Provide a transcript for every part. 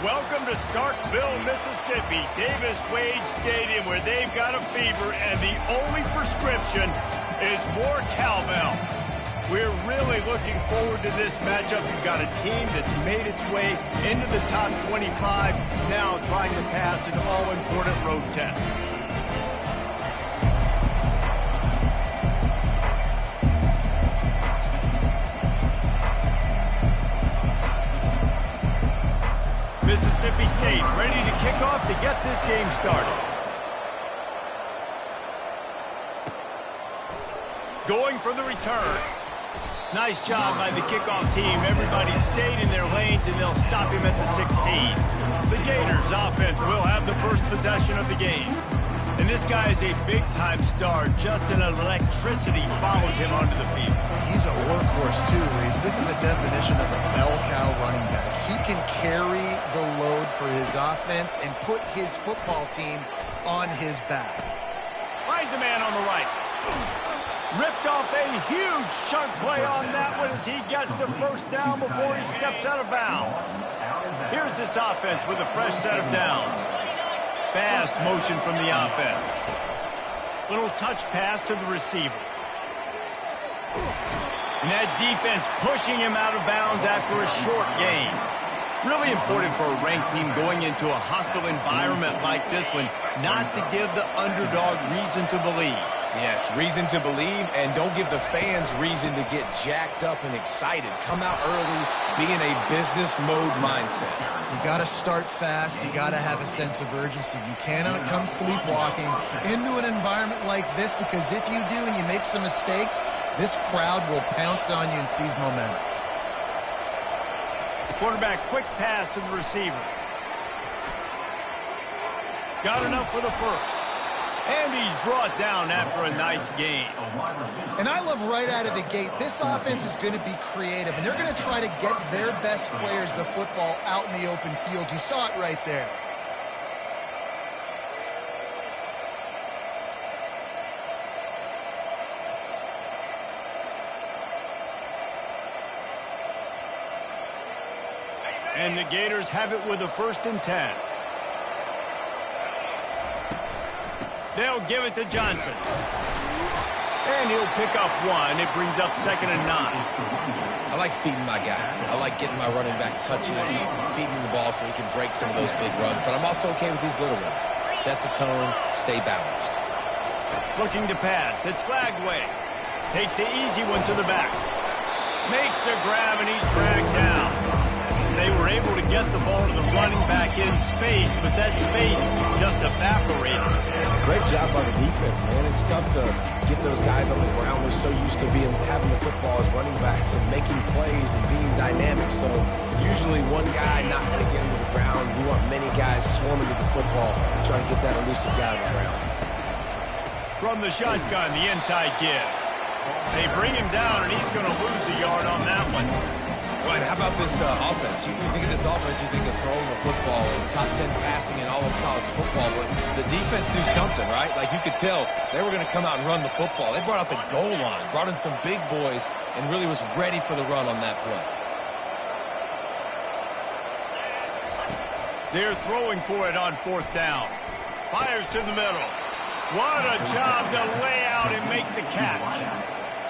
Welcome to Starkville, Mississippi, Davis-Wade Stadium, where they've got a fever, and the only prescription is more cowbell. We're really looking forward to this matchup. You've got a team that's made its way into the top 25, now trying to pass an all-important road test. Mississippi State ready to kick off to get this game started. Going for the return. Nice job by the kickoff team. Everybody stayed in their lanes, and they'll stop him at the 16. The Gators offense will have the first possession of the game. And this guy is a big-time star. Just an electricity follows him onto the field. He's a workhorse, too, Reese. This is a definition of a bell cow running back. He can carry the load for his offense and put his football team on his back. Finds a man on the right. Ripped off a huge chunk play on that one as he gets the first down before he steps out of bounds. Here's this offense with a fresh set of downs. Fast motion from the offense. Little touch pass to the receiver. And that defense pushing him out of bounds after a short gain. Really important for a ranked team going into a hostile environment like this one, not to give the underdog reason to believe. Yes, reason to believe, and don't give the fans reason to get jacked up and excited. Come out early, be in a business mode mindset. You got to start fast. You got to have a sense of urgency. You cannot come sleepwalking into an environment like this, because if you do and you make some mistakes, this crowd will pounce on you and seize momentum. Quarterback, quick pass to the receiver. Got enough for the first. And he's brought down after a nice gain. And I love right out of the gate, this offense is going to be creative, and they're going to try to get their best players the football out in the open field. You saw it right there. And the Gators have it with a 1st and 10. They'll give it to Johnson. And he'll pick up one. It brings up 2nd and 9. I like feeding my guy. I like getting my running back touches, feeding him the ball so he can break some of those big runs. But I'm also okay with these little ones. Set the tone, stay balanced. Looking to pass. It's Glagway. Takes the easy one to the back. Makes the grab, and he's dragged down. They were able to get the ball to the running back in space, but that space just evaporated. Great job by the defense, man. It's tough to get those guys on the ground. They're so used to having the football as running backs and making plays and being dynamic. So usually one guy not going to get him to the ground. We want many guys swarming to the football, trying to get that elusive guy on the ground. From the shotgun, the inside give. They bring him down, and he's going to lose a yard on that one. Right, how about this offense? You think of this offense, you think of throwing the football and top 10 passing in all of college football, but the defense knew something, right? Like you could tell they were going to come out and run the football. They brought out the goal line, brought in some big boys, and really was ready for the run on that play. They're throwing for it on 4th down. Fires to the middle. What a job to lay out and make the catch.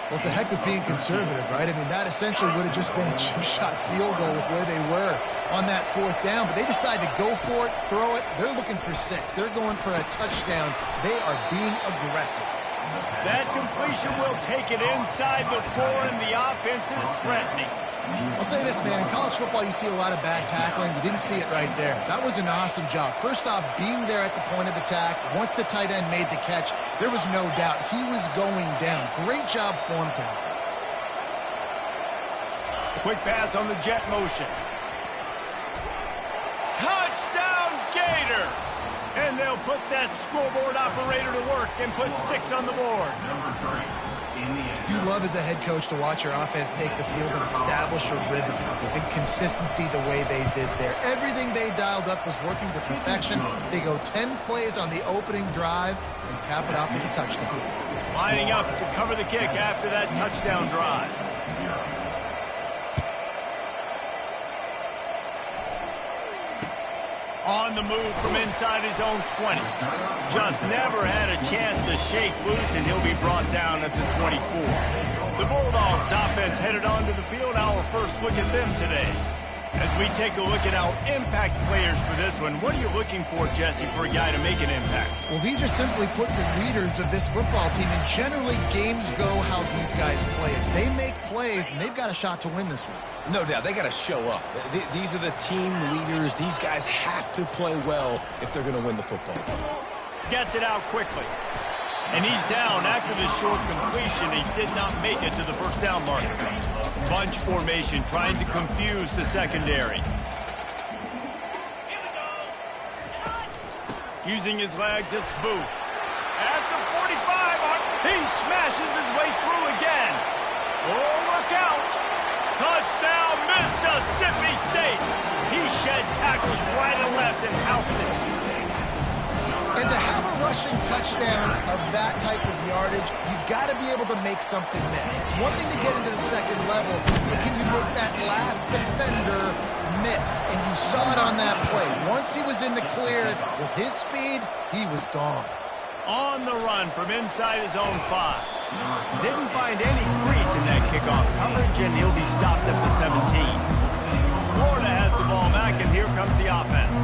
Well, it's a heck of being conservative, right? I mean, that essentially would have just been a chip-shot field goal with where they were on that 4th down. But they decided to go for it, throw it. They're looking for 6. They're going for a touchdown. They are being aggressive. That completion will take it inside the 4, and the offense is threatening. I'll say this, man. In college football, you see a lot of bad tackling. You didn't see it right there. That was an awesome job. First off, being there at the point of attack. Once the tight end made the catch, there was no doubt he was going down. Great job form tackle. Quick pass on the jet motion. Touchdown, Gators! And they'll put that scoreboard operator to work and put 6 on the board. You love as a head coach to watch your offense take the field and establish a rhythm and consistency the way they did there. Everything they dialed up was working to perfection. They go 10 plays on the opening drive and cap it off with a touchdown. Lining up to cover the kick after that touchdown drive. On the move from inside his own 20. Just never had a chance to shake loose, and he'll be brought down at the 24. The Bulldogs offense headed onto the field. Our first look at them today. As we take a look at our impact players for this one, what are you looking for, Jesse, for a guy to make an impact? Well, these are simply put the leaders of this football team, and generally games go how these guys play. If they make plays, then they've got a shot to win this one. No doubt, they got to show up. These are the team leaders. These guys have to play well if they're going to win the football. Gets it out quickly. And he's down after this short completion. He did not make it to the first down marker. Bunch formation trying to confuse the secondary. Using his legs, it's Booth. At the 45, he smashes his way through again. Oh, look out. Touchdown, Mississippi State. He shed tackles right and left and housed it. And to have a rushing touchdown of that type of yardage, you've got to be able to make something miss. It's one thing to get into the second level, but can you make that last defender miss? And you saw it on that play. Once he was in the clear, with his speed, he was gone. On the run from inside his own 5. Didn't find any crease in that kickoff coverage, and he'll be stopped at the 17. Florida has the ball back, and here comes the offense.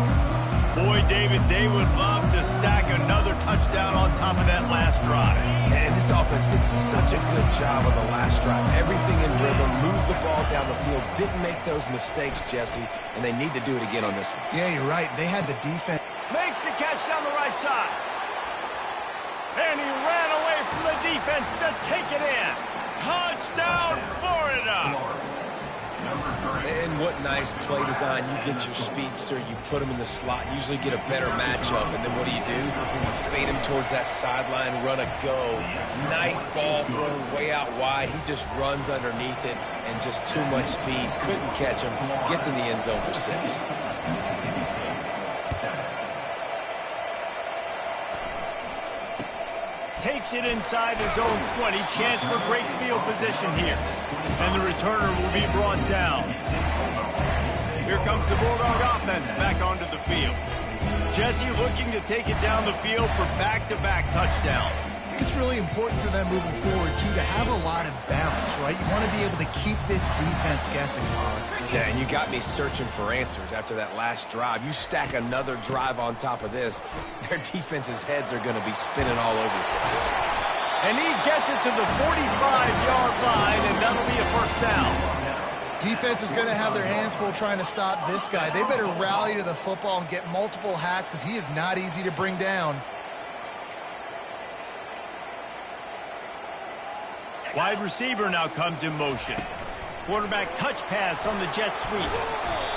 Boy, David, they would love to stack another touchdown on top of that last drive. And this offense did such a good job on the last drive. Everything in rhythm, moved the ball down the field, didn't make those mistakes, Jesse, and they need to do it again on this one. Yeah, you're right. They had the defense. Makes the catch down the right side. And he ran away from the defense to take it in. Touchdown, Florida! And what nice play design. You get your speedster, you put him in the slot, usually get a better matchup, and then what do? You fade him towards that sideline, run a go. Nice ball thrown way out wide. He just runs underneath it, and just too much speed. Couldn't catch him. Gets in the end zone for 6. Takes it inside his own 20. Chance for great field position here. And the returner will be brought down. Here comes the Bulldog offense back onto the field. Jesse looking to take it down the field for back-to-back touchdowns. I think it's really important for them moving forward, too, to have a lot of balance, right? You want to be able to keep this defense guessing, Pollard. Yeah, and you got me searching for answers after that last drive. You stack another drive on top of this, their defense's heads are going to be spinning all over the place. And he gets it to the 45-yard line, and that'll be a first down. Defense is going to have their hands full trying to stop this guy. They better rally to the football and get multiple hats because he is not easy to bring down. Wide receiver now comes in motion. Quarterback touch pass on the jet sweep.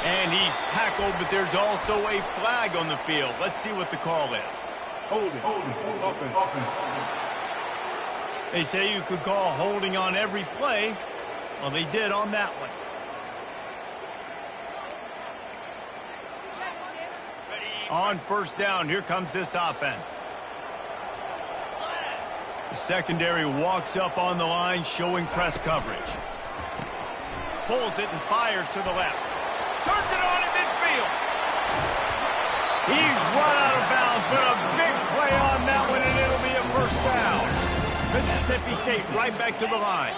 And he's tackled, but there's also a flag on the field. Let's see what the call is. Holding. They say you could call holding on every play. Well, they did on that one. On first down, here comes this offense. The secondary walks up on the line, showing press coverage. Pulls it and fires to the left. Turns it on in midfield. He's run out of bounds, but a big play on that one, and it'll be a first down. Mississippi State right back to the line.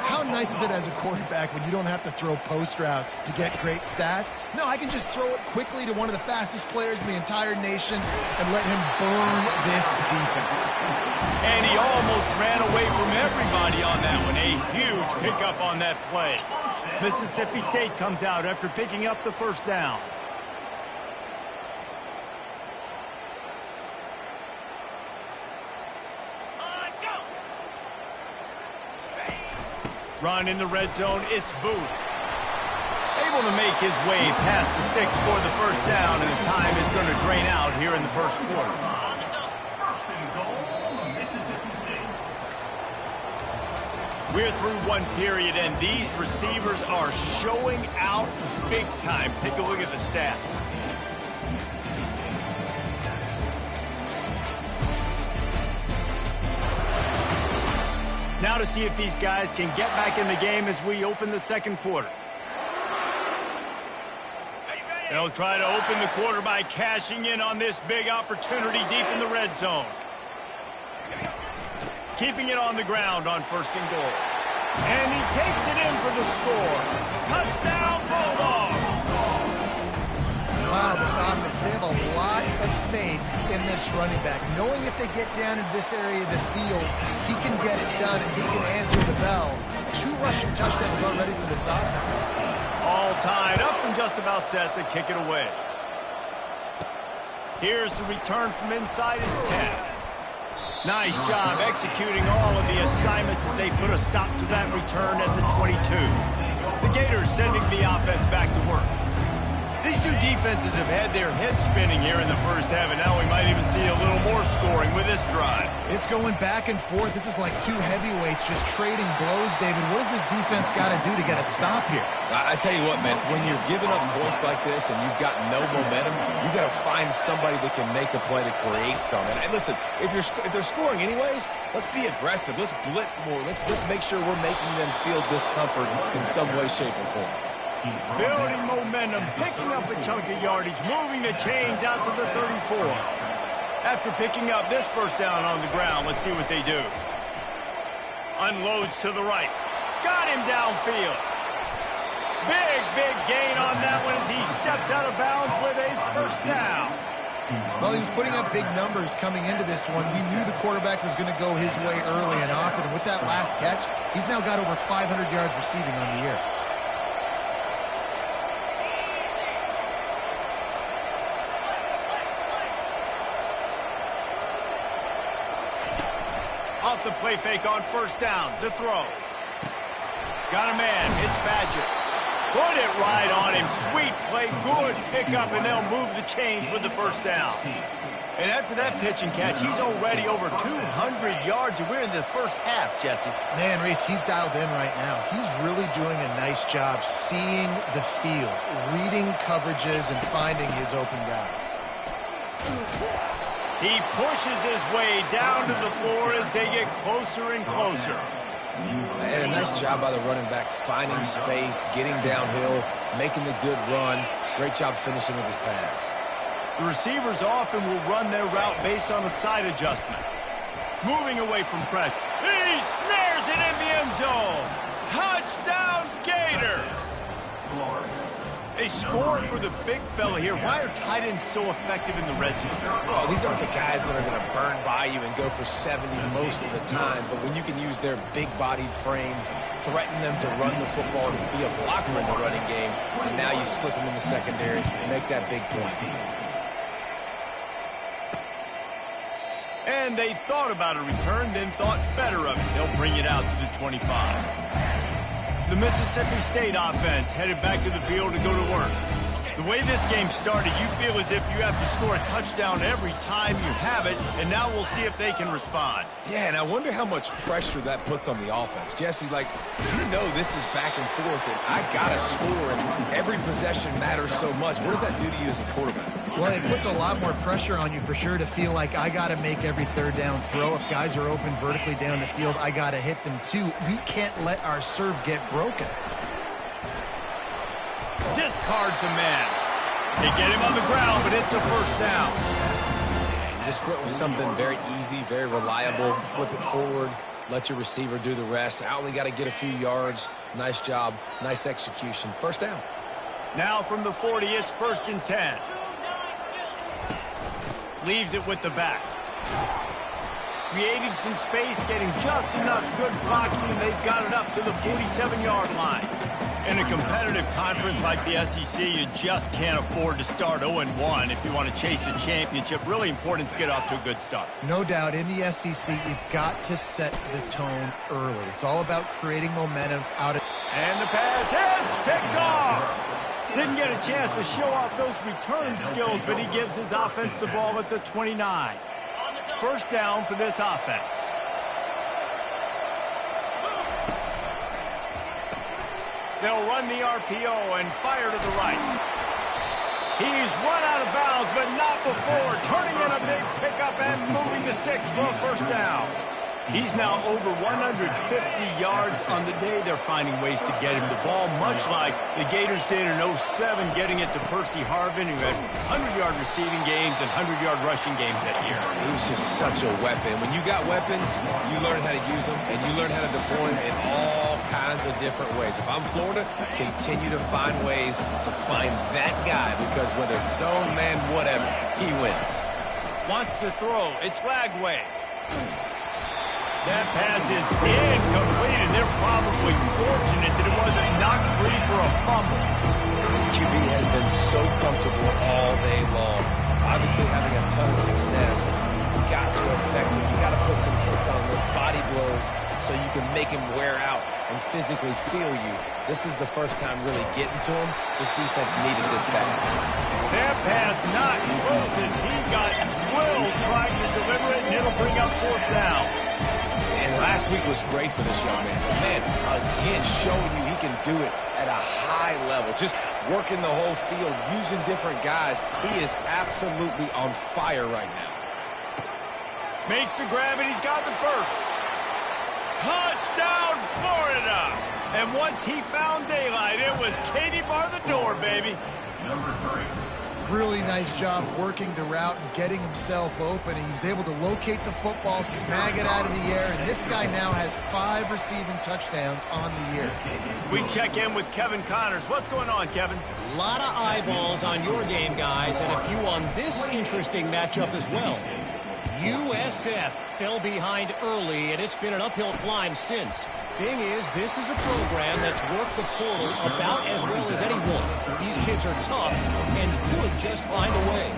How nice is it as a quarterback when you don't have to throw post routes to get great stats? No, I can just throw it quickly to one of the fastest players in the entire nation and let him burn this defense. And he almost ran away from everybody on that one. A huge pickup on that play. Mississippi State comes out after picking up the first down. Run in the red zone, it's Booth. Able to make his way past the sticks for the first down, and the time is going to drain out here in the first quarter. We're through one period, and these receivers are showing out big time. Take a look at the stats. Now to see if these guys can get back in the game as we open the second quarter. They'll try to open the quarter by cashing in on this big opportunity deep in the red zone. Keeping it on the ground on 1st and goal. And he takes it in for the score. Touchdown, Bulldogs! Wow, this offense, they have a lot of faith in this running back. Knowing if they get down in this area of the field, he can get it done and he can answer the bell. 2 rushing touchdowns already for this offense. All tied up and just about set to kick it away. Here's the return from inside his 10. Nice job executing all of the assignments as they put a stop to that return at the 22. The Gators sending the offense back to work. These two defenses have had their heads spinning here in the first half, and now we might even see a little more scoring with this drive. It's going back and forth. This is like 2 heavyweights just trading blows, David. What does this defense got to do to get a stop here? I tell you what, man, when you're giving up points like this and you've got no momentum, you got to find somebody that can make a play to create something. And listen, if they're scoring anyways, let's be aggressive. Let's blitz more. Let's make sure we're making them feel discomfort in some way, shape, or form. Building momentum, picking up a chunk of yardage, moving the chains out to the 34. After picking up this first down on the ground, let's see what they do. Unloads to the right. Got him downfield. Big gain on that one as he steps out of bounds with a first down. Well, he was putting up big numbers coming into this one. We knew the quarterback was going to go his way early and often. And with that last catch, he's now got over 500 yards receiving on the year. Off the play fake on first down. The throw. Got a man. It's Badger. Put it right on him. Sweet play. Good pickup, and they'll move the chains with the first down. And after that pitch and catch, he's already over 200 yards, and we're in the first half, Jesse. Man, Reese, he's dialed in right now. He's really doing a nice job seeing the field, reading coverages, and finding his open guy. He pushes his way down to the floor as they get closer and closer. And a nice job by the running back, finding space, getting downhill, making the good run. Great job finishing with his pads. The receivers often will run their route based on a side adjustment. Moving away from pressure. He snares it in the end zone. Touchdown, Gators! They score for the big fella here. Why are tight ends so effective in the red zone? Oh, these aren't the guys that are going to burn by you and go for 70 most of the time, but when you can use their big-bodied frames, threaten them to run the football and be a blocker in the running game, and now you slip them in the secondary, make that big point. And they thought about a return, then thought better of it. They'll bring it out to the 25. The Mississippi State offense headed back to the field to go to work. The way this game started, you feel as if you have to score a touchdown every time you have it, and now we'll see if they can respond. Yeah, and I wonder how much pressure that puts on the offense. Jesse, like, you know this is back and forth, and I got to score, and every possession matters so much. What does that do to you as a quarterback? Well, it puts a lot more pressure on you for sure to feel like I got to make every third down throw. If guys are open vertically down the field, I got to hit them too. We can't let our serve get broken. Discards a man. They get him on the ground, but it's a first down. Just went with something very easy, very reliable. Flip it forward, let your receiver do the rest. I only got to get a few yards. Nice job, nice execution. First down. Now from the 40, it's 1st and 10. Leaves it with the back. Creating some space, getting just enough good blocking, and they've got it up to the 47-yard line. In a competitive conference like the SEC, you just can't afford to start 0-1 if you want to chase a championship. Really important to get off to a good start. No doubt, in the SEC, you've got to set the tone early. It's all about creating momentum out of... And the pass hits, picked off. Didn't get a chance to show off those return skills, but he gives his offense the ball at the 29. First down for this offense. They'll run the RPO and fire to the right. He's run out of bounds, but not before turning in a big pickup and moving the sticks for a first down. He's now over 150 yards on the day. They're finding ways to get him the ball, much like the Gators did in 07, getting it to Percy Harvin, who had 100-yard receiving games and 100-yard rushing games that year. He was just such a weapon. When you got weapons, you learn how to use them, and you learn how to deploy them in all kinds of different ways. If I'm Florida, continue to find ways to find that guy, because whether it's zone, man, whatever, he wins. Wants to throw. It's Lagway. That pass is incomplete, and they're probably fortunate that it wasn't knocked free for a fumble. This QB has been so comfortable all day long. Obviously having a ton of success. You've got to affect him. You've got to put some hits on those body blows so you can make him wear out and physically feel you. This is the first time really getting to him. This defense needed this bad. That pass not close as he got Will trying to deliver it, and it'll bring up fourth down. And last week was great for this young man. Man, again, showing you he can do it at a high level. Just working the whole field, using different guys. He is absolutely on fire right now. Makes the grab, and he's got the first. Touchdown, Florida! And once he found daylight, it was Katie bar the door, baby. Number 3. Really nice job working the route and getting himself open. He was able to locate the football, snag it out of the air, and this guy now has 5 receiving touchdowns on the year. We check in with Kevin Connors. What's going on, Kevin? A lot of eyeballs on your game, guys, and a few on this interesting matchup as well. USF fell behind early, and it's been an uphill climb since. Thing is, this is a program that's worked the portal about as well as anyone. These kids are tough and could just find a way.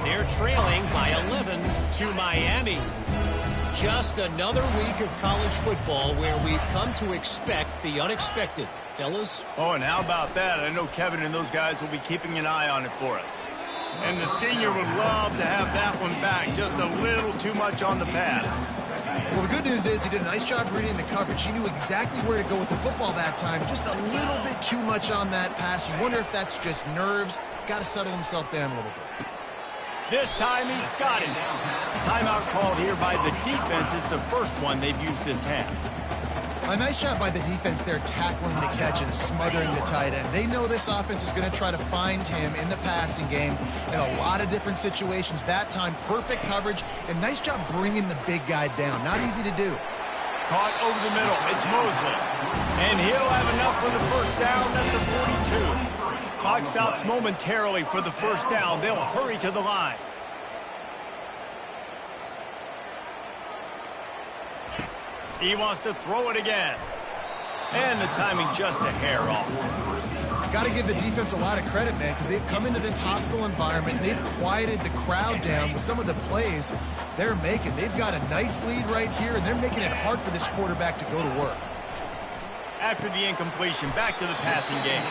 They're trailing by 11 to Miami. Just another week of college football where we've come to expect the unexpected. Fellas? Oh, and how about that? I know Kevin and those guys will be keeping an eye on it for us. And the senior would love to have that one back. Just a little too much on the pass. Well, the good news is he did a nice job reading the coverage. He knew exactly where to go with the football that time. Just a little bit too much on that pass. You wonder if that's just nerves. He's got to settle himself down a little bit. This time he's got it. Timeout called here by the defense. It's the first one they've used this half. A nice job by the defense there tackling the catch and smothering the tight end. They know this offense is going to try to find him in the passing game in a lot of different situations. That time, perfect coverage, and nice job bringing the big guy down. Not easy to do. Caught over the middle. It's Mosley. And he'll have enough for the first down at the 42. Clock stops momentarily for the first down. They'll hurry to the line. He wants to throw it again. And the timing just a hair off. Got to give the defense a lot of credit, man, because they've come into this hostile environment. They've quieted the crowd down with some of the plays they're making. They've got a nice lead right here, and they're making it hard for this quarterback to go to work. After the incompletion, back to the passing game.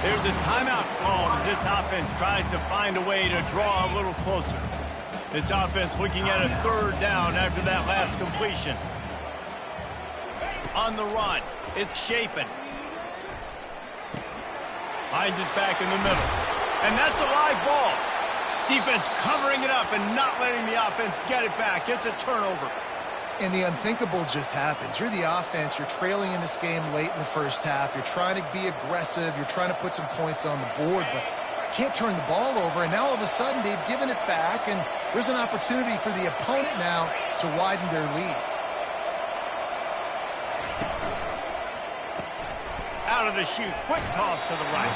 There's a timeout called as this offense tries to find a way to draw a little closer. This offense looking at a third down after that last completion. On the run, it's Shapen. Hines is back in the middle. And that's a live ball. Defense covering it up and not letting the offense get it back. It's a turnover. And the unthinkable just happens. You're the offense. You're trailing in this game late in the first half. You're trying to be aggressive. You're trying to put some points on the board, but can't turn the ball over. And now all of a sudden they've given it back, and there's an opportunity for the opponent now to widen their lead. Out of the chute, quick toss to the right.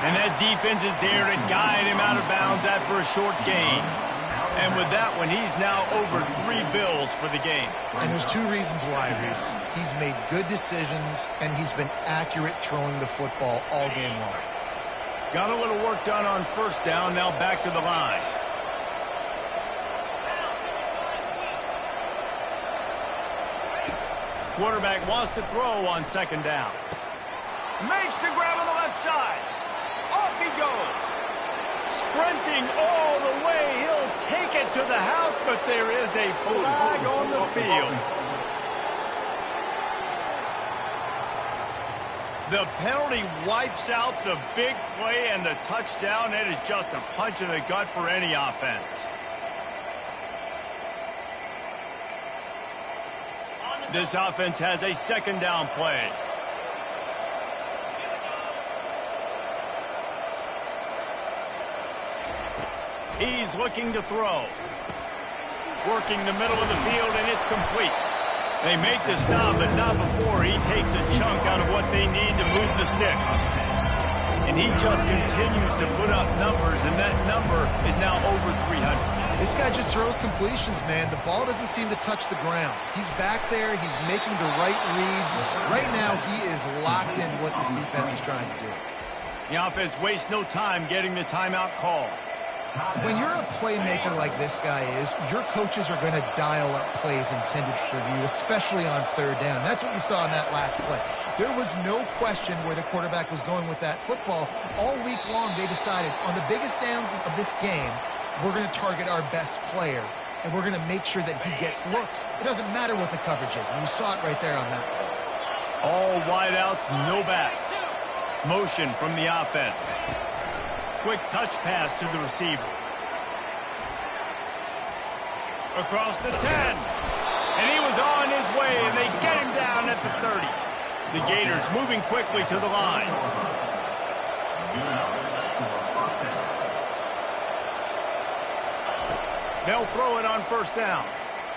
And that defense is there to guide him out of bounds after a short gain. And with that one, he's now over 3 bills for the game. And there's 2 reasons why, Reese. He's made good decisions, and he's been accurate throwing the football all game long. Got a little work done on first down, now back to the line. Quarterback wants to throw on second down. Makes the grab on the left side. Off he goes. Sprinting all the way. He'll take it to the house, but there is a flag on the field. The penalty wipes out the big play and the touchdown. It is just a punch in the gut for any offense. this offense has a second down play. He's looking to throw. Working the middle of the field, and it's complete. They make the stop, but not before he takes a chunk out of what they need to move the sticks. And he just continues to put up numbers, and that number is now over 300. This guy just throws completions, man. The ball doesn't seem to touch the ground. He's back there. He's making the right reads. Right now, he is locked into what this defense is trying to do. The offense wastes no time getting the timeout call. When you're a playmaker like this guy is, your coaches are going to dial up plays intended for you, especially on third down. That's what you saw in that last play. There was no question where the quarterback was going with that football. All week long, they decided on the biggest downs of this game, we're going to target our best player, and we're going to make sure that he gets looks. It doesn't matter what the coverage is, and you saw it right there on that play. All wideouts, no backs. Motion from the offense. Quick touch pass to the receiver. Across the 10. And he was on his way, and they get him down at the 30. The Gators moving quickly to the line. They'll throw it on first down.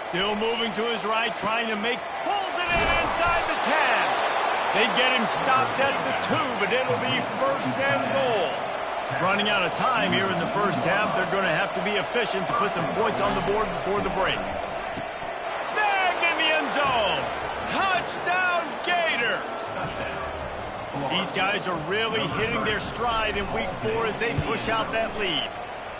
Still moving to his right, trying to pulls it in inside the 10. They get him stopped at the 2, but it'll be first and goal. Running out of time here in the first half, they're going to have to be efficient to put some points on the board before the break. Snagged in the end zone. Touchdown, Gators. These guys are really hitting their stride in week 4 as they push out that lead.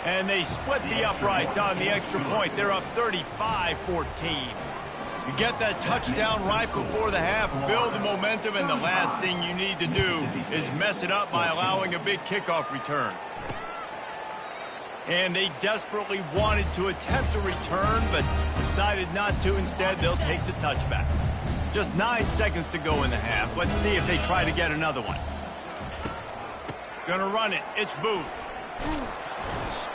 And they split the uprights on the extra point. They're up 35-14. You get that touchdown right before the half, build the momentum, and the last thing you need to do is mess it up by allowing a big kickoff return. And they desperately wanted to attempt a return, but decided not to. Instead, they'll take the touchback. Just 9 seconds to go in the half. Let's see if they try to get another one. Gonna run it. It's Booth.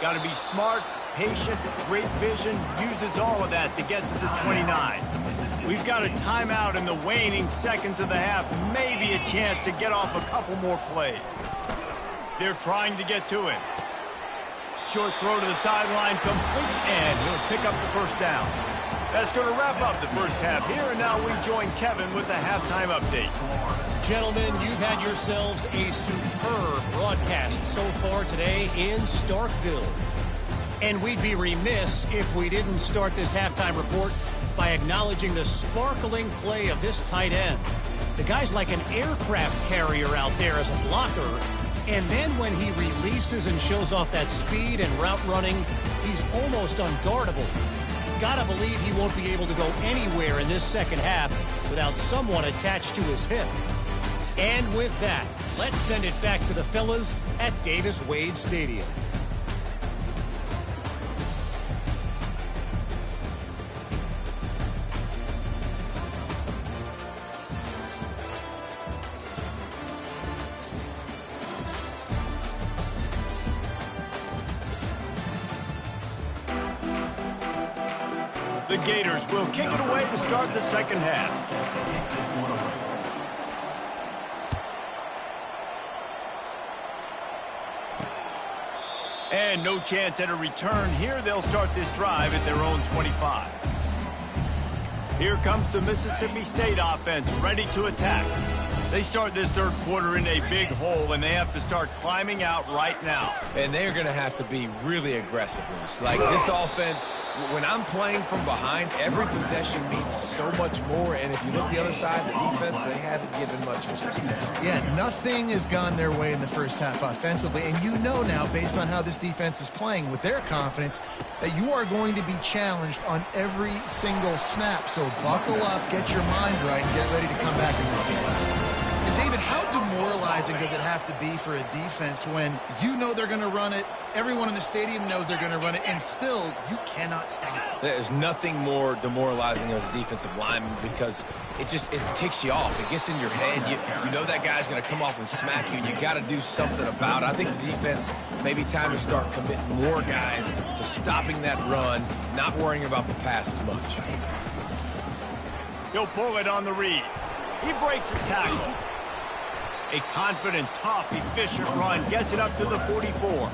Got to be smart, patient, great vision, uses all of that to get to the 29. We've got a timeout in the waning seconds of the half, maybe a chance to get off a couple more plays. They're trying to get to it. Short throw to the sideline, complete, and he'll pick up the first down. That's going to wrap up the first half here, and now we join Kevin with the halftime update. Gentlemen, you've had yourselves a superb broadcast so far today in Starkville. And we'd be remiss if we didn't start this halftime report by acknowledging the sparkling play of this tight end. The guy's like an aircraft carrier out there as a blocker. And then when he releases and shows off that speed and route running, he's almost unguardable. Gotta believe he won't be able to go anywhere in this second half without someone attached to his hip. And with that, let's send it back to the fellas at Davis-Wade Stadium. The Gators will kick it away to start the second half. And no chance at a return here. They'll start this drive at their own 25. Here comes the Mississippi State offense, ready to attack. They start this third quarter in a big hole, and they have to start climbing out right now. And they're going to have to be really aggressive. Like this offense, when I'm playing from behind, every possession means so much more. And if you look the other side, the defense, they haven't given much resistance. Yeah, nothing has gone their way in the first half offensively. And you know now, based on how this defense is playing with their confidence, that you are going to be challenged on every single snap. So buckle up, get your mind right, and get ready to come back in this game. David, how demoralizing does it have to be for a defense when you know they're going to run it, everyone in the stadium knows they're going to run it, and still you cannot stop it? There's nothing more demoralizing as a defensive lineman because it ticks you off. It gets in your head. You know that guy's going to come off and smack you, and you got to do something about it. I think the defense, maybe time to start committing more guys to stopping that run, not worrying about the pass as much. He'll pull it on the read. He breaks a tackle. A confident, tough, efficient run gets it up to the 44.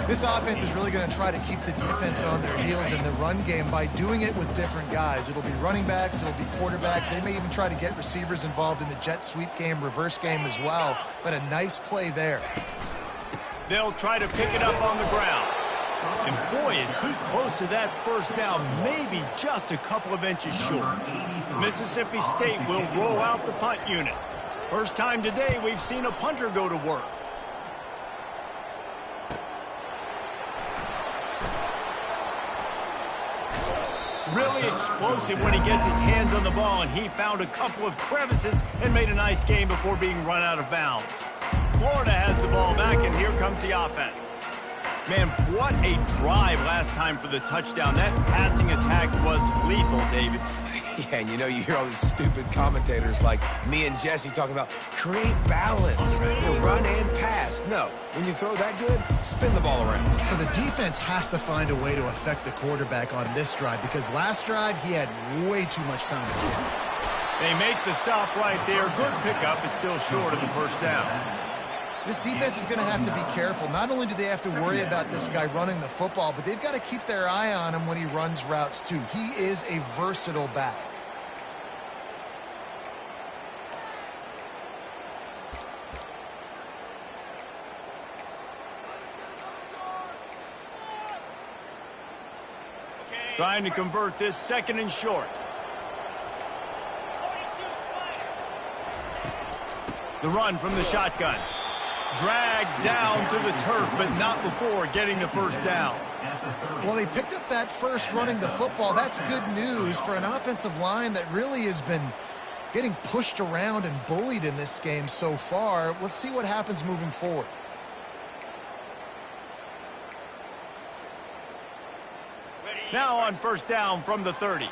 This offense is really going to try to keep the defense on their heels in the run game by doing it with different guys. It'll be running backs, it'll be quarterbacks. They may even try to get receivers involved in the jet sweep game, reverse game as well. But a nice play there. They'll try to pick it up on the ground. And boy, is he close to that first down, maybe just a couple of inches short. Mississippi State will roll out the punt unit. First time today we've seen a punter go to work. Really explosive when he gets his hands on the ball, and he found a couple of crevices and made a nice game before being run out of bounds. Florida has the ball back, and here comes the offense. Man, what a drive last time for the touchdown. That passing attack was lethal, David. Yeah, and you know, you hear all these stupid commentators like me and Jesse talking about create balance, run and pass. No, when you throw that good, spin the ball around. So the defense has to find a way to affect the quarterback on this drive because last drive he had way too much time to do. They make the stop right there. Good pickup. It's still short of the first down. This defense is going to have to be careful. Not only do they have to worry about this guy running the football, but they've got to keep their eye on him when he runs routes too. He is a versatile back. Trying to convert this second and short. The run from the shotgun. Dragged down to the turf, but not before getting the first down. Well, they picked up that first running the football. That's good news for an offensive line that really has been getting pushed around and bullied in this game so far. Let's see what happens moving forward. Now on first down from the 30.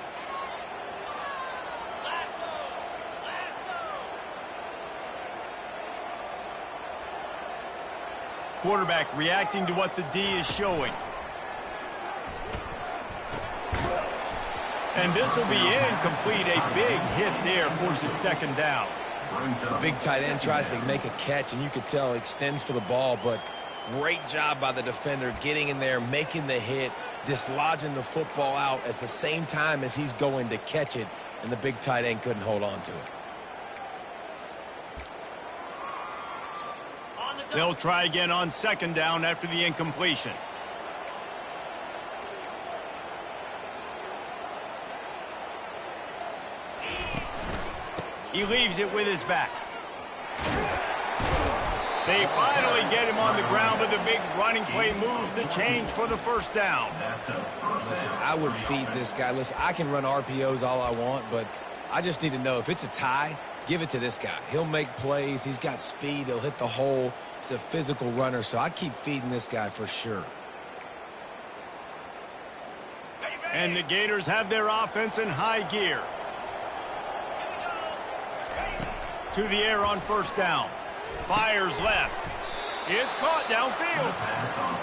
Quarterback reacting to what the D is showing. And this will be incomplete. A big hit there forces second down. The big tight end tries to make a catch, and you could tell he extends for the ball, but great job by the defender getting in there, making the hit, dislodging the football out at the same time as he's going to catch it, and the big tight end couldn't hold on to it. They'll try again on second down after the incompletion. He leaves it with his back. They finally get him on the ground, but the big running play moves the change for the first down. Listen, I would feed this guy. Listen, I can run RPOs all I want, but I just need to know if it's a tie, give it to this guy. He'll make plays. He's got speed. He'll hit the hole. He's a physical runner, so I keep feeding this guy for sure. And the Gators have their offense in high gear. To the air on first down. Fires left. It's caught downfield.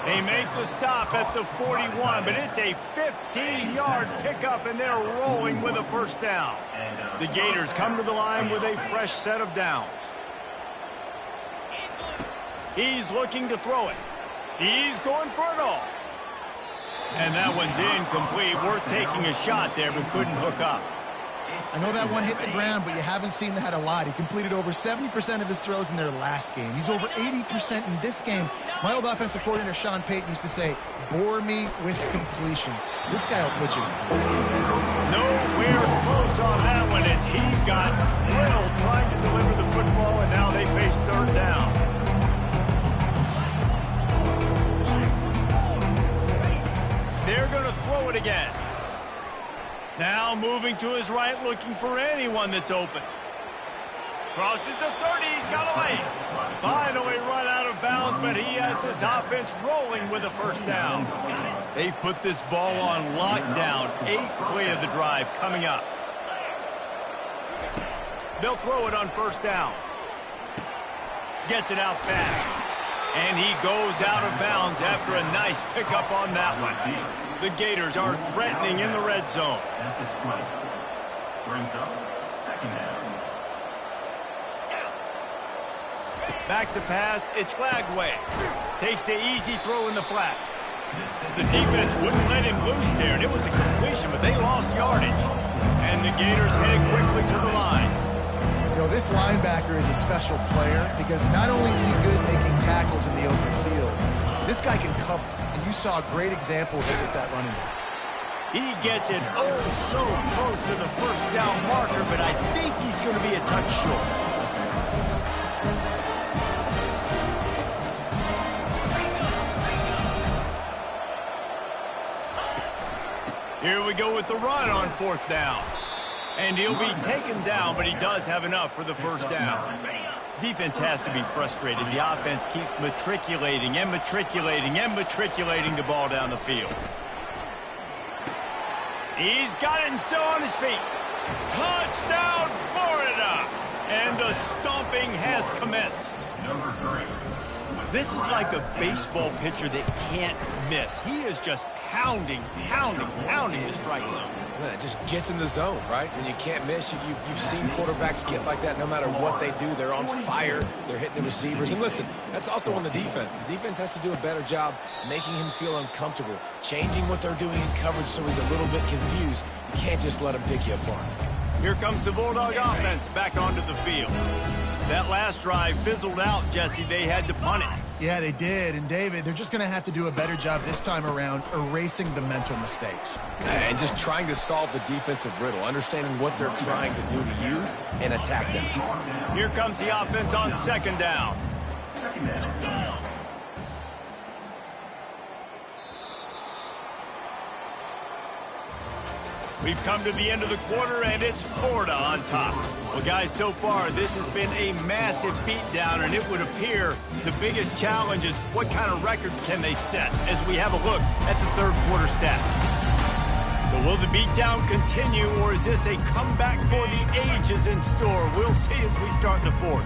They make the stop at the 41, but it's a 15-yard pickup, and they're rolling with a first down. The Gators come to the line with a fresh set of downs. He's looking to throw it. He's going for it all. And that one's incomplete. Worth taking a shot there, but couldn't hook up. I know that one hit the ground, but you haven't seen that a lot. He completed over 70% of his throws in their last game. He's over 80% in this game. My old offensive coordinator, Sean Payton, used to say, bore me with completions. This guy will put you to sleep. Nowhere close on that one as he got drilled trying to deliver the football, and now they face third down. They're going to throw it again. Now moving to his right, looking for anyone that's open. Crosses the 30, he's got away. Finally run out of bounds, but he has this offense rolling with a first down. They've put this ball on lockdown. 8th play of the drive coming up. They'll throw it on first down. Gets it out fast. And he goes out of bounds after a nice pickup on that one. The Gators are threatening in the red zone. Brings up Back to pass, it's Glagway. Takes the easy throw in the flat. The defense wouldn't let him loose there, and it was a completion, but they lost yardage. And the Gators headed quickly to the line. You know, this linebacker is a special player because not only is he good making tackles in the open field, this guy can cover. And you saw a great example of it with that running back. He gets it oh so close to the first down marker, but I think he's going to be a touch short. Here we go with the run on 4th down. And he'll be taken down, but he does have enough for the first down. Defense has to be frustrated. The offense keeps matriculating and matriculating and matriculating the ball down the field. He's got it and still on his feet. Touchdown, Florida! And the stomping has commenced. Number 3. This is like a baseball pitcher that can't miss. He is just pounding the strike zone. Man, it just gets in the zone, right? When you can't miss, you've seen quarterbacks get like that no matter what they do. They're on fire. They're hitting the receivers. And listen, that's also on the defense. The defense has to do a better job making him feel uncomfortable, changing what they're doing in coverage so he's a little bit confused. You can't just let him pick you apart. Here comes the Bulldog offense back onto the field. That last drive fizzled out, Jesse. They had to punt it. Yeah, they did. And, David, they're just going to have to do a better job this time around erasing the mental mistakes. And just trying to solve the defensive riddle, understanding what they're trying to do to you and attack them. Here comes the offense on 2nd down. We've come to the end of the quarter, and it's Florida on top. Well, guys, so far, this has been a massive beatdown, and it would appear the biggest challenge is what kind of records can they set as we have a look at the 3rd quarter stats. So will the beatdown continue, or is this a comeback for the ages in store? We'll see as we start the 4th.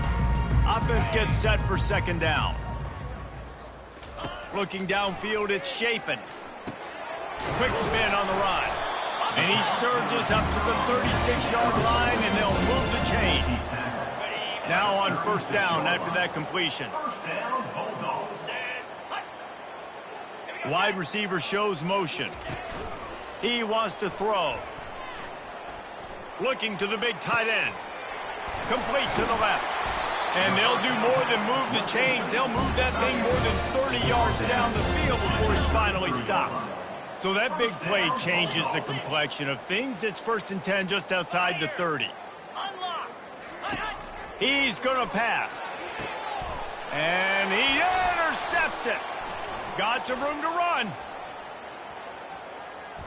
Offense gets set for 2nd down. Looking downfield, it's Chapin. Quick spin on the run. And he surges up to the 36-yard line, and they'll move the chain. Now on 1st down after that completion. Wide receiver shows motion. He wants to throw. Looking to the big tight end. Complete to the left. And they'll do more than move the chains. They'll move that thing more than 30 yards down the field before he's finally stopped. So that big play changes the complexion of things. It's 1st and 10 just outside the 30. He's going to pass. And he intercepts it. Got some room to run.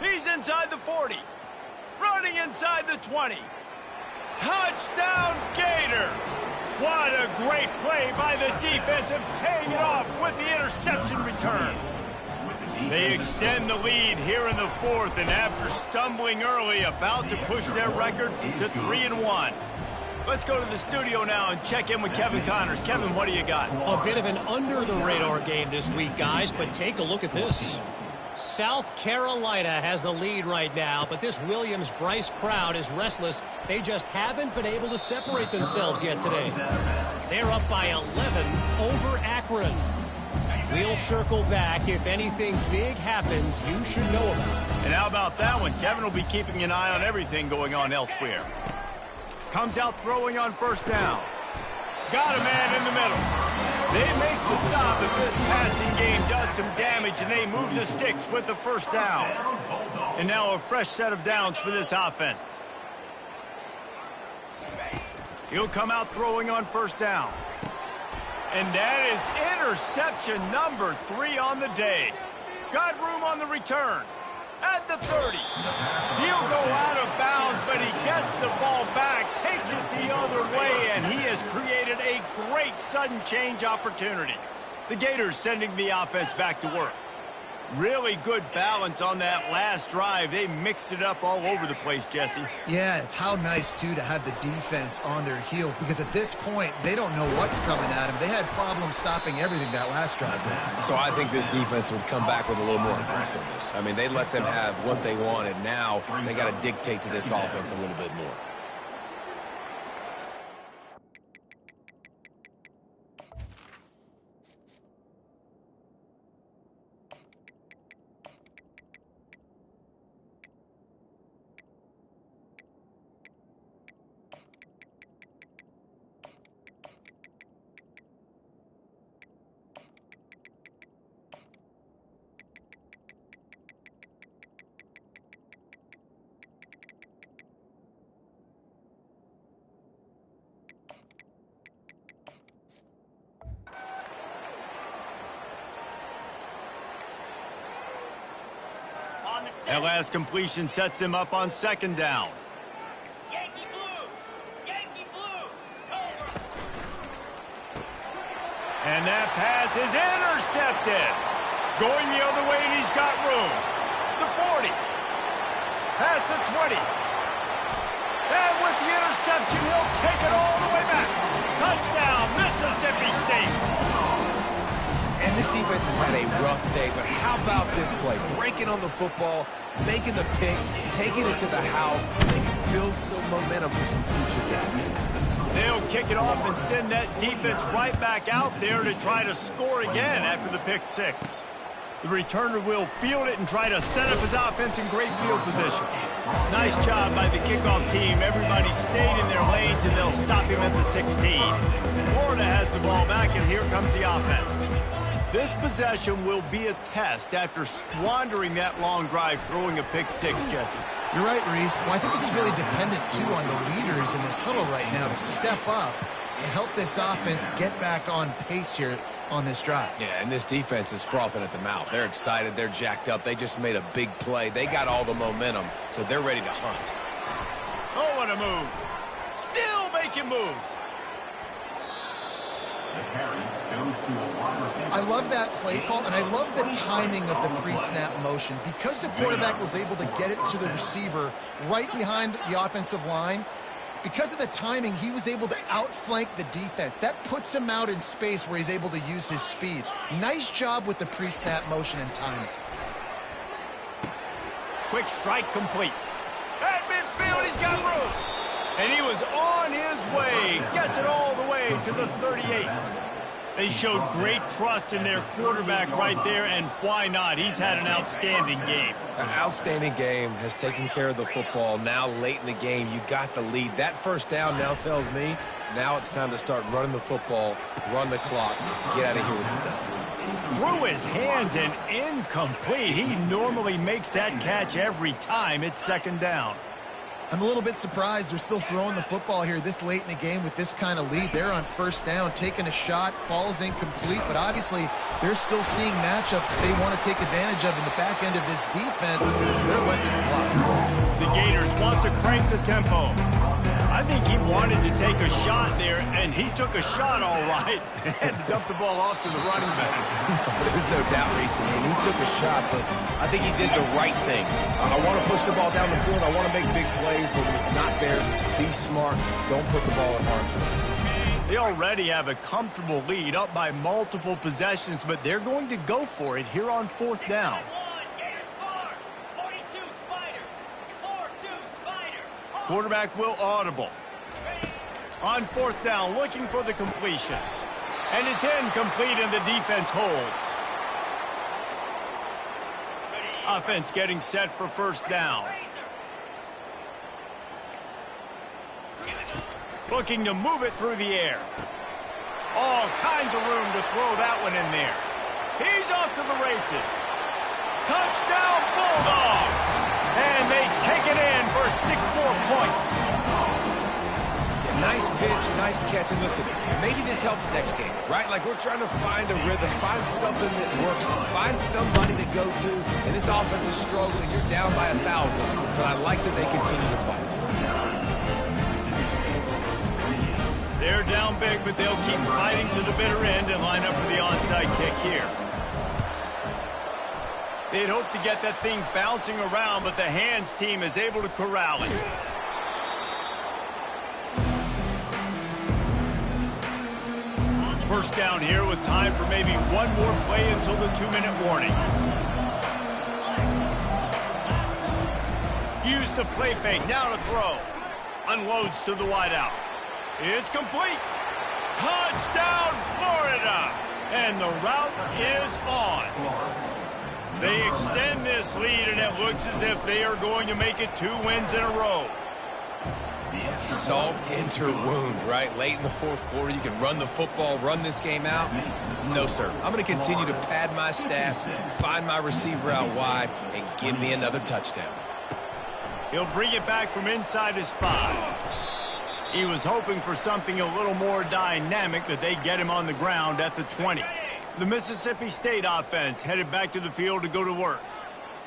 He's inside the 40. Running inside the 20. Touchdown, Gators. What a great play by the defense and paying it off with the interception return. They extend the lead here in the 4th, and after stumbling early, about to push their record to 3-1. Let's go to the studio now and check in with Kevin Connors. Kevin, what do you got? A bit of an under-the-radar game this week, guys, but take a look at this. South Carolina has the lead right now, but this Williams-Brice crowd is restless. They just haven't been able to separate themselves yet today. They're up by 11 over Akron. We'll circle back. If anything big happens, you should know about it. And how about that one? Kevin will be keeping an eye on everything going on elsewhere. Comes out throwing on 1st down. Got a man in the middle. They make the stop if this passing game does some damage, and they move the sticks with the 1st down. And now a fresh set of downs for this offense. He'll come out throwing on 1st down. And that is interception number 3 on the day. Got room on the return. At the 30. He'll go out of bounds, but he gets the ball back, takes it the other way, and he has created a great sudden change opportunity. The Gators sending the offense back to work. Really good balance on that last drive. They mixed it up all over the place, Jesse. Yeah, how nice, too, to have the defense on their heels, because at this point, they don't know what's coming at them. They had problems stopping everything that last drive. So I think this defense would come back with a little more aggressiveness. I mean, they let them have what they wanted. Now they got to dictate to this offense a little bit more. That last completion sets him up on second down. Yankee blue! Yankee blue! And that pass is intercepted. Going the other way, and he's got room. The 40. Past the 20. And with the interception, he'll take it all the way back. Touchdown, Mississippi State. And this defense has had a rough day, but how about this play? Breaking on the football, making the pick, taking it to the house, maybe build some momentum for some future games. They'll kick it off and send that defense right back out there to try to score again after the pick six. The returner will field it and try to set up his offense in great field position. Nice job by the kickoff team. Everybody stayed in their lanes, and they'll stop him at the 16. Florida has the ball back, and here comes the offense. This possession will be a test after squandering that long drive throwing a pick six, Jesse. You're right, Reese. Well, I think this is really dependent, too, on the leaders in this huddle right now to step up and help this offense get back on pace here on this drive. Yeah, and this defense is frothing at the mouth. They're excited. They're jacked up. They just made a big play. They got all the momentum, so they're ready to hunt. Oh, what a move. Still making moves. I love that play call, and I love the timing of the pre-snap motion. Because the quarterback was able to get it to the receiver right behind the offensive line, because of the timing, he was able to outflank the defense. That puts him out in space where he's able to use his speed. Nice job with the pre-snap motion and timing. Quick strike complete. At midfield, he's got room. And he was on his way. Gets it all the way to the 38. They showed great trust in their quarterback right there, and why not? He's had an outstanding game. An outstanding game, has taken care of the football. Now, late in the game, you got the lead. That first down now tells me now it's time to start running the football, run the clock, get out of here with the dub. Through his hands and incomplete. He normally makes that catch every time. It's second down. I'm a little bit surprised they're still throwing the football here this late in the game with this kind of lead. They're on first down, taking a shot, falls incomplete, but obviously they're still seeing matchups that they want to take advantage of in the back end of this defense, so they're letting it fly. The Gators want to crank the tempo. I think he wanted to take a shot there, and he took a shot all right and dumped the ball off to the running back. There's no doubt, Reese, and he took a shot, but I think he did the right thing. I want to push the ball down the field. I want to make big plays, but when it's not there, be smart. Don't put the ball in harm's way. They already have a comfortable lead, up by multiple possessions, but they're going to go for it here on fourth down. Quarterback will audible. On fourth down, looking for the completion. And it's incomplete, and the defense holds. Offense getting set for first down. Looking to move it through the air. All kinds of room to throw that one in there. He's off to the races. Touchdown, Bulldogs! And they take it in for 6 more points. Yeah, nice pitch, nice catch. And listen, maybe this helps next game, right? Like we're trying to find a rhythm, find something that works, find somebody to go to. And this offense is struggling. You're down by 1,000. But I like that they continue to fight. They're down big, but they'll keep fighting to the bitter end and line up for the onside kick here. They'd hope to get that thing bouncing around, but the hands team is able to corral it. First down here with time for maybe one more play until the 2-minute warning. Use the play fake, now to throw. Unloads to the wideout. It's complete. Touchdown, Florida! And the route is on. They extend this lead, and it looks as if they are going to make it 2 wins in a row. Salt enter wound, right? Late in the fourth quarter, you can run the football, run this game out. No, sir. I'm going to continue to pad my stats, find my receiver out wide, and give me another touchdown. He'll bring it back from inside his 5. He was hoping for something a little more dynamic, but they get him on the ground at the 20. The Mississippi State offense headed back to the field to go to work.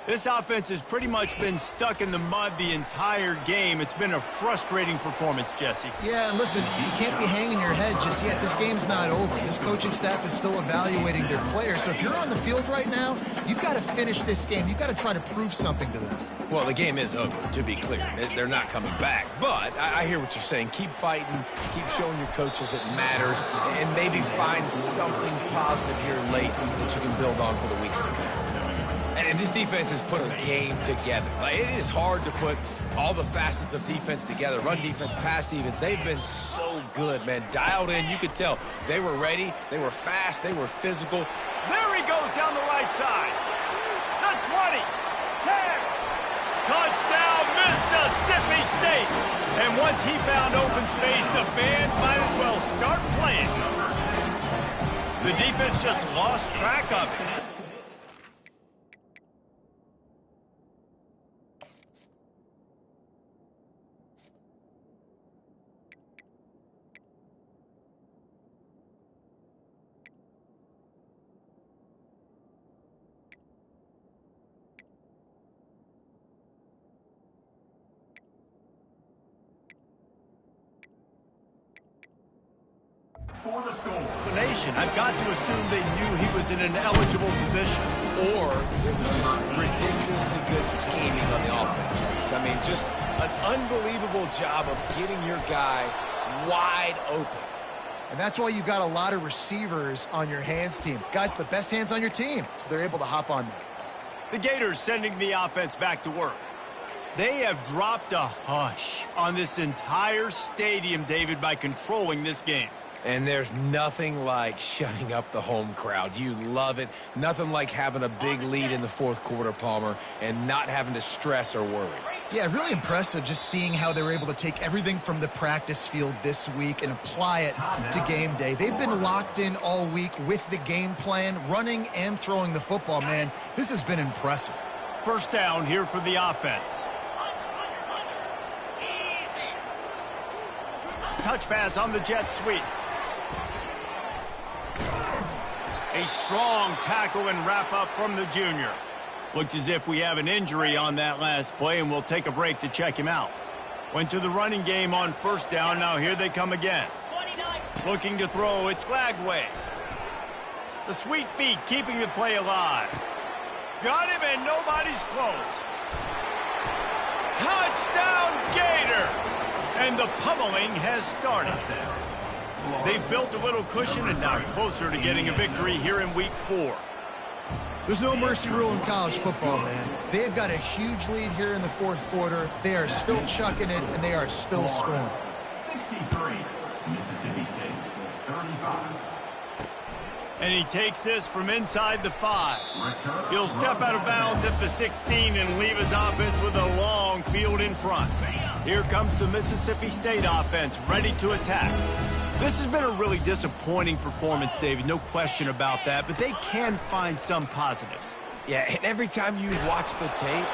This offense has pretty much been stuck in the mud the entire game. It's been a frustrating performance, Jesse. Yeah, and listen, you can't be hanging your head just yet. This game's not over. This coaching staff is still evaluating their players. So if you're on the field right now, you've got to finish this game. You've got to try to prove something to them. Well, the game is over, to be clear. They're not coming back. But I hear what you're saying. Keep fighting. Keep showing your coaches it matters. And maybe find something positive here late that you can build on for the weeks to come. And this defense has put a game together. Like, it is hard to put all the facets of defense together. Run defense, pass defense. They've been so good, man. Dialed in. You could tell they were ready. They were fast. They were physical. There he goes down the right side. The 20, 10. Touchdown, Mississippi State. And once he found open space, the band might as well start playing. The defense just lost track of it. For the score. I've got to assume they knew he was in an eligible position. Or it was just ridiculously good scheming on the offense, Reese. I mean, just an unbelievable job of getting your guy wide open. And that's why you've got a lot of receivers on your hands team. Guys, the best hands on your team, so they're able to hop on them. The Gators sending the offense back to work. They have dropped a hush on this entire stadium, David, by controlling this game. And there's nothing like shutting up the home crowd. You love it. Nothing like having a big lead in the fourth quarter, Palmer, and not having to stress or worry. Yeah, really impressive just seeing how they were able to take everything from the practice field this week and apply it to game day. They've been locked in all week with the game plan, running and throwing the football, man. This has been impressive. First down here for the offense. Touch pass on the jet sweep. A strong tackle and wrap up from the junior. Looks as if we have an injury on that last play, and we'll take a break to check him out. Went to the running game on first down. Now here they come again. Looking to throw, it's Lagway. The sweet feet keeping the play alive. Got him, and nobody's close. Touchdown, Gators! And the pummeling has started. They've built a little cushion and now closer to getting a victory here in Week 4. There's no mercy rule in college football, man. They've got a huge lead here in the fourth quarter. They are still chucking it, and they are still scoring. 63, Mississippi State, 35. And he takes this from inside the 5. He'll step out of bounds at the 16 and leave his offense with a long field in front. Here comes the Mississippi State offense, ready to attack. This has been a really disappointing performance, David, no question about that, but they can find some positives. Yeah, and every time you watch the tape,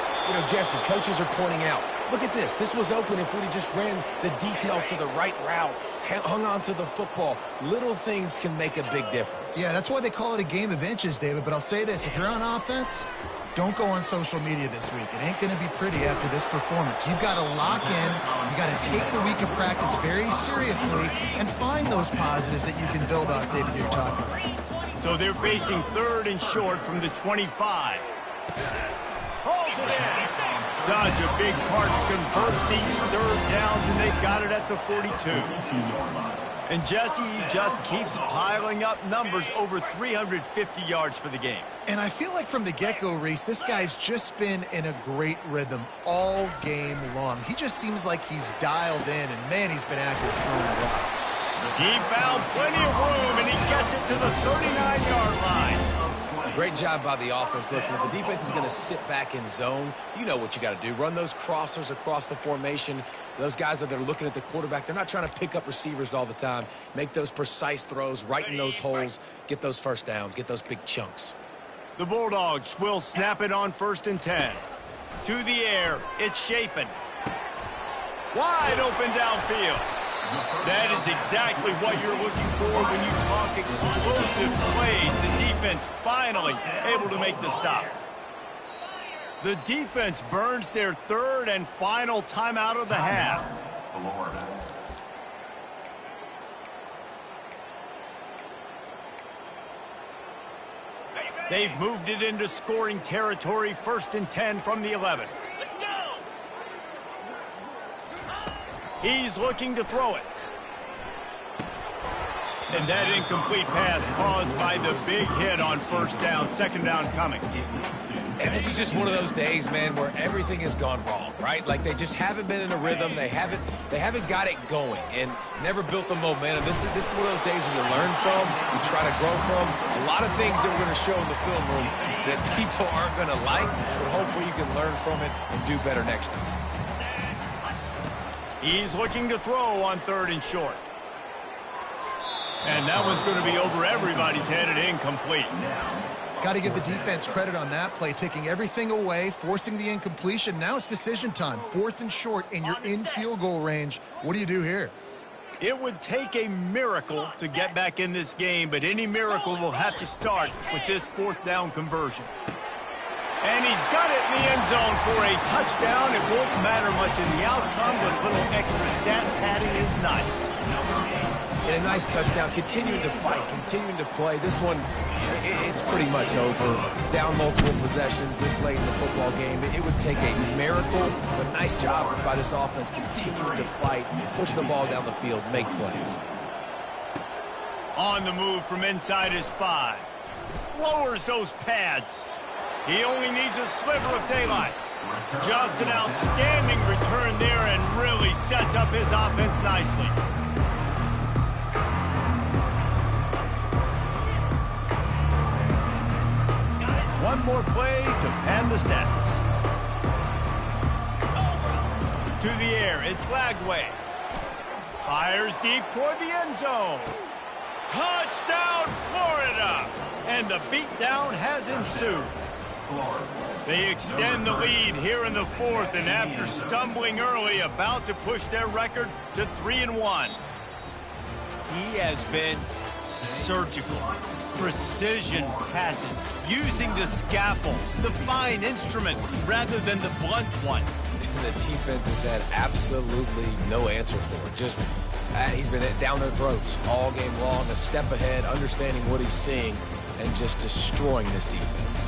Jesse, coaches are pointing out, look at this. This was open if we'd have just ran the details to the right route, hung on to the football. Little things can make a big difference. Yeah, that's why they call it a game of inches, David, but I'll say this. If you're on offense, don't go on social media this week. It ain't going to be pretty after this performance. You've got to lock in. You got to take the week of practice very seriously and find those positives that you can build off, David, you're talking about. So they're facing third and short from the 25. Holds it in. Such a big part to convert these third downs, and they've got it at the 42. And Jesse just keeps piling up numbers, over 350 yards for the game. And I feel like from the get-go, Reese, this guy's just been in a great rhythm all game long. He just seems like he's dialed in, and, man, he's been active throwing a lot. He found plenty of room, and he gets it to the 39-yard line. Great job by the offense. Listen, if the defense is going to sit back in zone, you know what you got to do. Run those crossers across the formation. Those guys that are looking at the quarterback, they're not trying to pick up receivers all the time. Make those precise throws, right in those holes, get those first downs, get those big chunks. The Bulldogs will snap it on 1st and 10. To the air, it's Shapen. Wide open downfield. That is exactly what you're looking for when you talk explosive plays. The defense finally able to make the stop. The defense burns their third and final timeout of the half. Florida. They've moved it into scoring territory, 1st and 10 from the 11. Let's go! He's looking to throw it. And that incomplete pass caused by the big hit on 1st down, 2nd down coming. And this is just one of those days, man, where everything has gone wrong, right? Like they just haven't been in a rhythm. They haven't got it going and never built the momentum. This is one of those days that you learn from, you try to grow from. A lot of things that we're going to show in the film room that people aren't going to like, but hopefully you can learn from it and do better next time. He's looking to throw on 3rd and short. And that one's going to be over everybody's head and incomplete. Got to give the defense credit on that play, taking everything away, forcing the incompletion. Now it's decision time. 4th and short, and you're in field goal range. What do you do here? It would take a miracle to get back in this game, but any miracle will have to start with this 4th down conversion. And he's got it in the end zone for a touchdown. It won't matter much in the outcome, but a little extra stat padding is nice. And a nice touchdown, continuing to fight, continuing to play. This one, it's pretty much over. Down multiple possessions this late in the football game. It would take a miracle, but nice job by this offense continuing to fight, push the ball down the field, make plays. On the move from inside his 5. Lowers those pads. He only needs a sliver of daylight. Just an outstanding return there and really sets up his offense nicely. One more play to pad the stats. To the air, it's Lagway. Fires deep toward the end zone. Touchdown, Florida! And the beatdown has ensued. They extend the lead here in the 4th, and after stumbling early, about to push their record to 3-1. He has been surgical. Precision passes, using the scaffold, the fine instrument, rather than the blunt one. The defense has had absolutely no answer for it. Just, he's been down their throats all game long, a step ahead, understanding what he's seeing, and just destroying this defense.